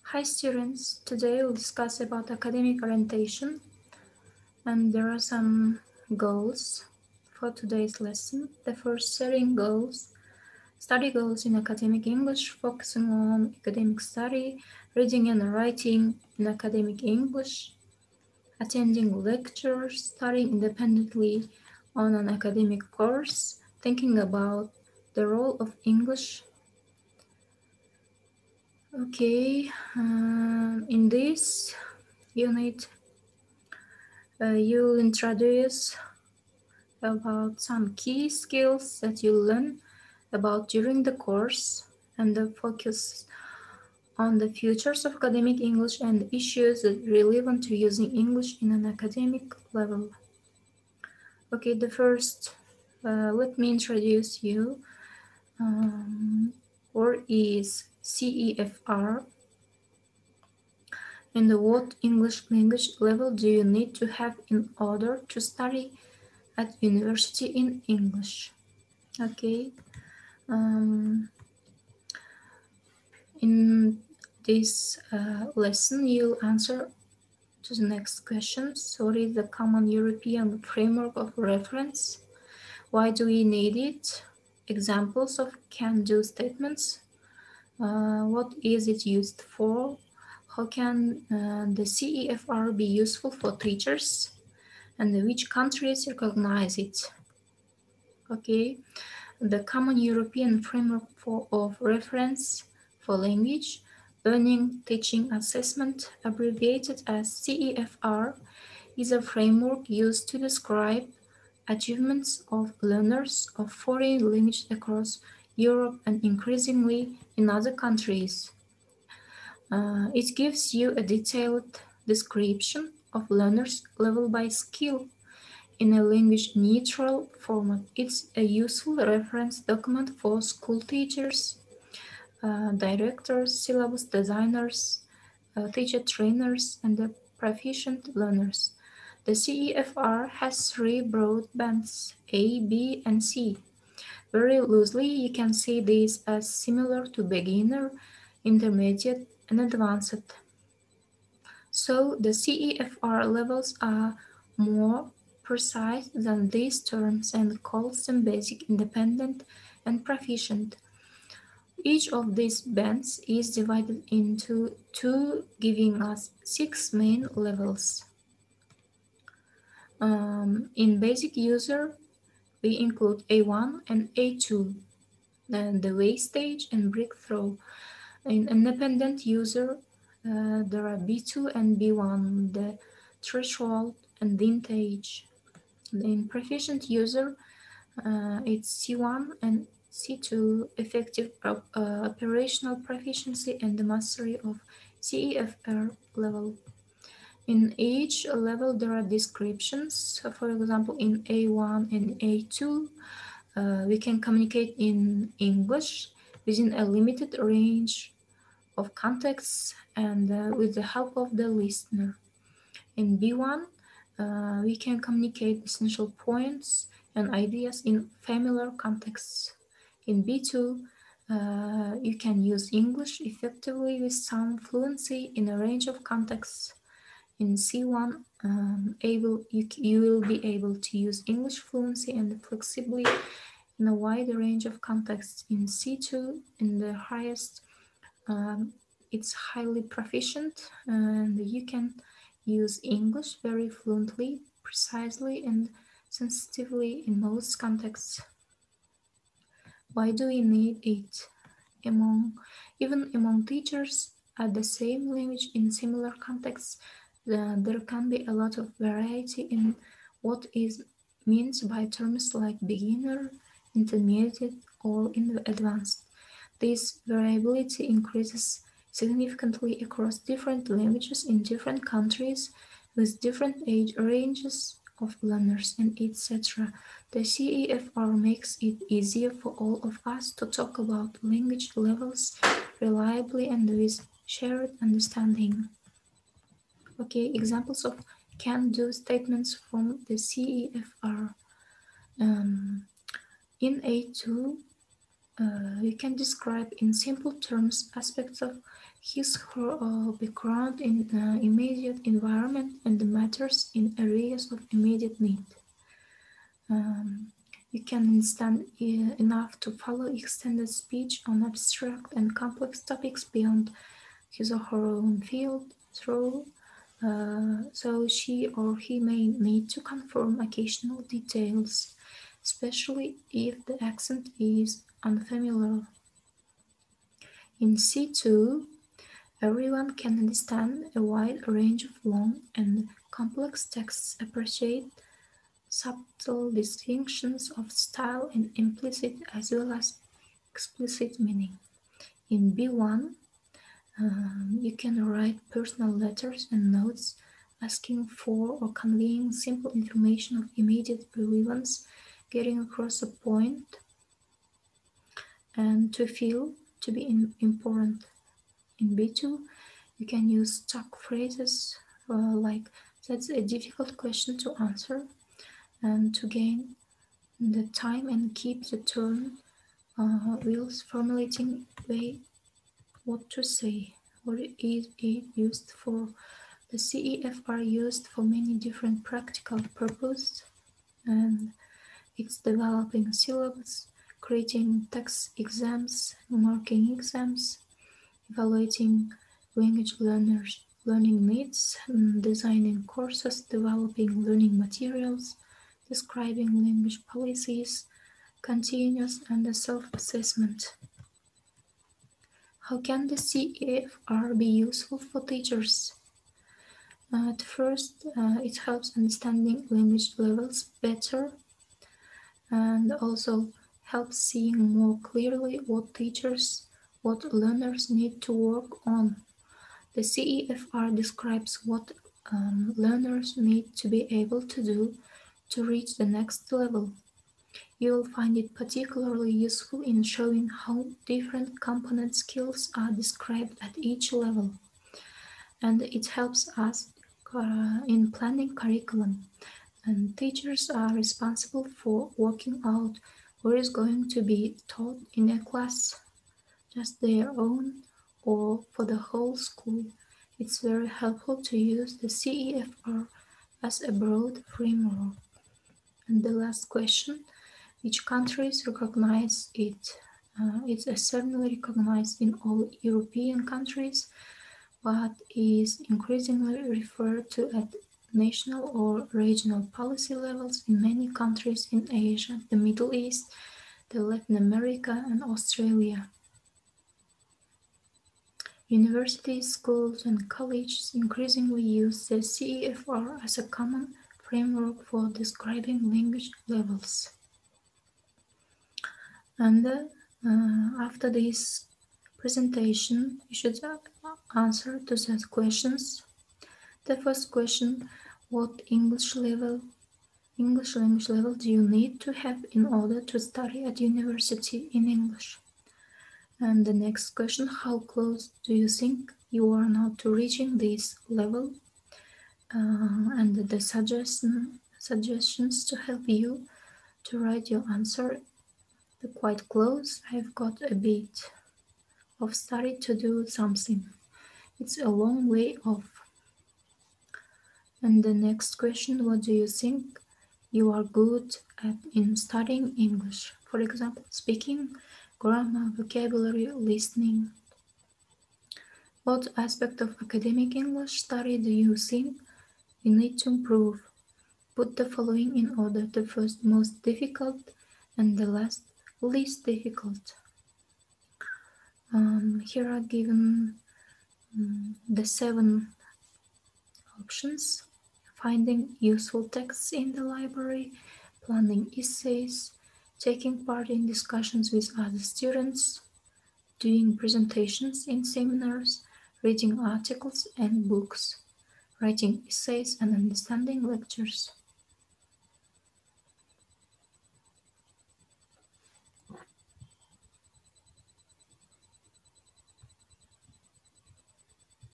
Hi students, today we'll discuss about academic orientation and there are some goals for today's lesson. The first setting goals, study goals in academic English, focusing on academic study, reading and writing in academic English, attending lectures, studying independently on an academic course, thinking about the role of English. Okay, in this unit, you'll introduce about some key skills that you learn about during the course and the focus on the futures of academic English and issues that relevant to using English in an academic level. Okay, the first, let me introduce you. What is CEFR? And what English language level do you need to have in order to study at university in English? Okay. In this lesson, you'll answer to the next questions. What is the common European framework of reference? Why do we need it? Examples of can-do statements. What is it used for? How can the CEFR be useful for teachers? And which countries recognize it? Okay, the Common European Framework of Reference for Language, Learning, Teaching, Assessment, abbreviated as CEFR, is a framework used to describe achievements of learners of foreign language across Europe and increasingly in other countries. It gives you a detailed description of learners' level by skill in a language-neutral format. It's a useful reference document for school teachers, directors, syllabus designers, teacher trainers, and the proficient learners. The CEFR has three broad bands, A, B, and C. Very loosely, you can see these as similar to beginner, intermediate, and advanced. So the CEFR levels are more precise than these terms and calls them basic, independent, and proficient. Each of these bands is divided into two, giving us 6 main levels. In basic user, we include A1 and A2, then the way stage and breakthrough. In independent user, there are B2 and B1, the threshold and vintage. In proficient user, it's C1 and C2, effective operational proficiency and the mastery of CEFR level. In each level, there are descriptions. For example, in A1 and A2, we can communicate in English within a limited range of contexts and with the help of the listener. In B1, we can communicate essential points and ideas in familiar contexts. In B2, you can use English effectively with some fluency in a range of contexts. In C1, you will be able to use English fluency and flexibly in a wide range of contexts. In C2, in the highest, it's highly proficient and you can use English very fluently, precisely, and sensitively in most contexts. Why do we need it? Even among teachers at the same language in similar contexts, there can be a lot of variety in what is meant by terms like beginner, intermediate, or advanced. This variability increases significantly across different languages in different countries with different age ranges of learners and etc. The CEFR makes it easier for all of us to talk about language levels reliably and with shared understanding. Okay, examples of can-do statements from the CEFR. In A2, You can describe in simple terms aspects of his or her background in immediate environment and the matters in areas of immediate need. You can understand enough to follow extended speech on abstract and complex topics beyond his or her own field, so she or he may need to confirm occasional details, especially if the accent is unfamiliar. In C2, everyone can understand a wide range of long and complex texts, appreciate subtle distinctions of style and implicit as well as explicit meaning. In B1, you can write personal letters and notes asking for or conveying simple information of immediate relevance, getting across a point and to feel to be important. In B2, you can use stock phrases like "that's a difficult question to answer" and to gain the time and keep the turn whilst formulating way what to say. What is it used for? The CEFR used for many different practical purposes, and it's developing syllabus, creating text exams, marking exams, evaluating language learners' learning needs, designing courses, developing learning materials, describing language policies, continuous and self-assessment. How can the CEFR be useful for teachers? At first, it helps understanding language levels better and also helps seeing more clearly what learners need to work on. The CEFR describes what learners need to be able to do to reach the next level. You will find it particularly useful in showing how different component skills are described at each level. And it helps us in planning curriculum. And teachers are responsible for working out what is going to be taught in a class, just their own or for the whole school. It's very helpful to use the CEFR as a broad framework. And the last question, which countries recognize it? It's certainly recognized in all European countries, but is increasingly referred to at national or regional policy levels in many countries in Asia, the Middle East, Latin America, and Australia. Universities, schools, and colleges increasingly use the CEFR as a common framework for describing language levels. And after this presentation, you should answer to those questions. The first question, what English language level do you need to have in order to study at university in English? And the next question, how close do you think you are now to reaching this level? And the suggestions to help you to write your answer. Quite close, I've got a bit of study to do something. It's a long way off. And the next question, what do you think you are good at in studying English? For example, speaking, grammar, vocabulary, listening. What aspect of academic English study do you think you need to improve? Put the following in order: the first most difficult and the last least difficult. Here are given the 7 options: finding useful texts in the library, planning essays, taking part in discussions with other students, doing presentations in seminars, reading articles and books, writing essays and understanding lectures.